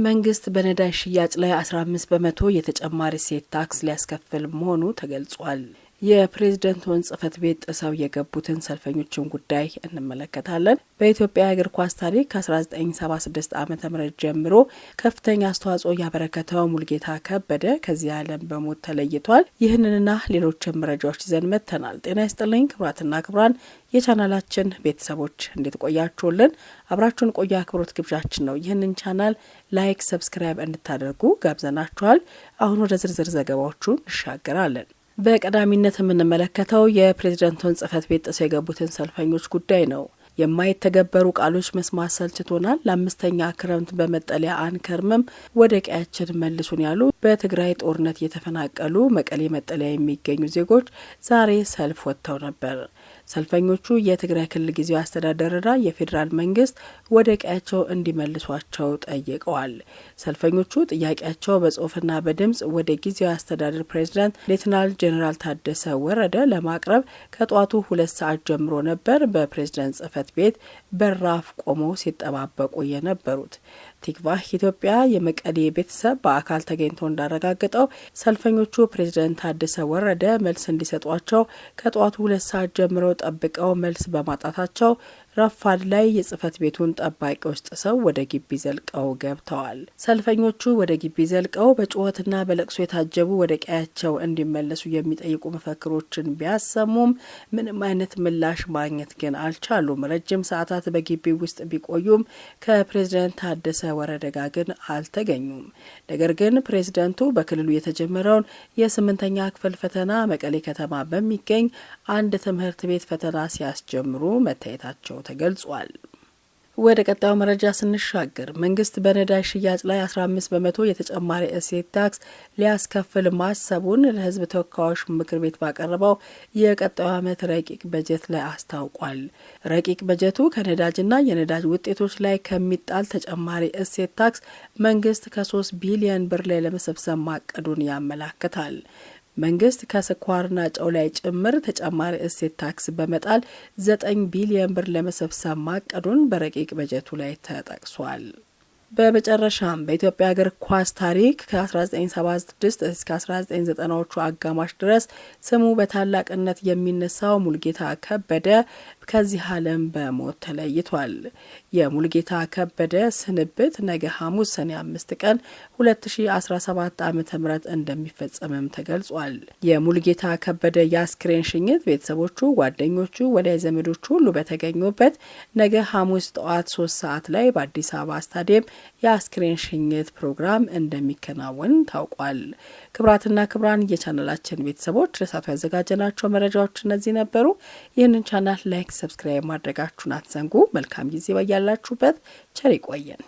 መንግስት በነዳጅ ሽያጭ ላይ 15 በመቶ የተጨማሪ እሴት ታክስ ሊያስከፍል መሆኑ ተገልጿል። የፕሬዝዳንቱን ጽህፈት ቤት ጥሰው የገቡትን ሰልፈኞችን ጉዳይ እንመለከታለን። በኢትዮጵያ እግር ኳስ ታሪክ ከ1976 ዓ.ም ጀምሮ ከፍተኛ አስተዋጽኦ ያበረከተው ሙልጌታ ከበደ ከዚህ ዓለም በሞት ተለይቷል። ይህንንና ሌሎችን መረጃዎች ይዘን መጥተናል። ጤና ይስጥልኝ ክቡራትና ክቡራን የቻናላችን ቤተሰቦች እንዴት ቆያችሁልን? አብራችሁን ቆዩ አክብሮት ግብዣችን ነው። ይህንን ቻናል ላይክ፣ ሰብስክራይብ እንድታደርጉ ጋብዘናችኋል። አሁን ወደ ዝርዝር ዘገባዎቹ እንሻገራለን። በቀዳሚነት የምንመለከተው የፕሬዝዳንቱን ጽህፈት ቤት ጥሰው የገቡትን ሰልፈኞች ጉዳይ ነው። የማይተገበሩ ቃሎች መስማት ሰልችቶናል፣ ለአምስተኛ ክረምት በመጠለያ አንከርምም፣ ወደ ቀያችን መልሱን ያሉ በትግራይ ጦርነት የተፈናቀሉ መቀሌ መጠለያ የሚገኙ ዜጎች ዛሬ ሰልፍ ወጥተው ነበር። ሰልፈኞቹ የትግራይ ክልል ጊዜያዊ አስተዳደርና የፌዴራል መንግስት ወደ ቀያቸው እንዲመልሷቸው ጠይቀዋል። ሰልፈኞቹ ጥያቄያቸው በጽሁፍና በድምጽ ወደ ጊዜያዊ አስተዳደር ፕሬዝዳንት ሌተናል ጄኔራል ታደሰ ወረደ ለማቅረብ ከጧቱ 2 ሰዓት ጀምሮ ነበር በፕሬዝዳንት ጽህፈት ቤት በራፍ ቆመው ሲጠባበቁ የነበሩት። ቲክቫህ ኢትዮጵያ የመቀሌ ቤተሰብ በአካል ተገኝቶ እንዳረጋገጠው ሰልፈኞቹ ፕሬዝዳንት ታደሰ ወረደ መልስ እንዲሰጧቸው ከጧቱ 2 ሰዓት ጀምረው ጠብቀው መልስ በማጣታቸው ረፋድ ላይ የጽህፈት ቤቱን ጠባቂዎች ጥሰው ወደ ግቢ ዘልቀው ገብተዋል። ሰልፈኞቹ ወደ ግቢ ዘልቀው በጩኸትና በለቅሶ የታጀቡ ወደ ቀያቸው እንዲመለሱ የሚጠይቁ መፈክሮችን ቢያሰሙም ምንም አይነት ምላሽ ማግኘት ግን አልቻሉም። ረጅም ሰዓታት በግቢ ውስጥ ቢቆዩም ከፕሬዝዳንት ታደሰ ወረደ ጋር ግን አልተገኙም። ነገር ግን ፕሬዝዳንቱ በክልሉ የተጀመረውን የ8ኛ ክፍል ፈተና መቀሌ ከተማ በሚገኝ አንድ ትምህርት ቤት ፈተና ሲያስጀምሩ መታየታቸው ተገልጿል። ወደ ቀጣዩ መረጃ ስንሻገር መንግስት በነዳጅ ሽያጭ ላይ 15 በመቶ የተጨማሪ እሴት ታክስ ሊያስከፍል ማሰቡን ለሕዝብ ተወካዮች ምክር ቤት ባቀረበው የቀጣዩ ዓመት ረቂቅ በጀት ላይ አስታውቋል። ረቂቅ በጀቱ ከነዳጅና የነዳጅ ውጤቶች ላይ ከሚጣል ተጨማሪ እሴት ታክስ መንግስት ከ3 ቢሊዮን ብር ላይ ለመሰብሰብ ማቀዱን ያመላክታል። መንግስት ከስኳርና ጨው ላይ ጭምር ተጨማሪ እሴት ታክስ በመጣል 9 ቢሊዮን ብር ለመሰብሰብ ማቀዱን በረቂቅ በጀቱ ላይ ተጠቅሷል። በመጨረሻም በኢትዮጵያ እግር ኳስ ታሪክ ከ1976 እስከ 1990ዎቹ አጋማሽ ድረስ ስሙ በታላቅነት የሚነሳው ሙልጌታ ከበደ ከዚህ ዓለም በሞት ተለይቷል። የሙልጌታ ከበደ ስንብት ነገ ሐሙስ ሰኔ 5 ቀን 2017 ዓ.ም እንደሚፈጸምም ተገልጿል። የሙልጌታ ከበደ የአስክሬን ሽኝት ቤተሰቦቹ፣ ጓደኞቹ፣ ወዳጅ ዘመዶቹ ሁሉ በተገኙበት ነገ ሐሙስ ጠዋት 3 ሰዓት ላይ በአዲስ አበባ ስታዲየም የአስክሬን ሽኝት ፕሮግራም እንደሚከናወን ታውቋል። ክብራትና ክብራን የቻናላችን ቤተሰቦች ለሳቱ ያዘጋጀናቸው መረጃዎች እነዚህ ነበሩ። ይህንን ቻናል ላይክ፣ ሰብስክራይብ ማድረጋችሁን አትዘንጉ። መልካም ጊዜ ባያላችሁበት ቸር ይቆየን።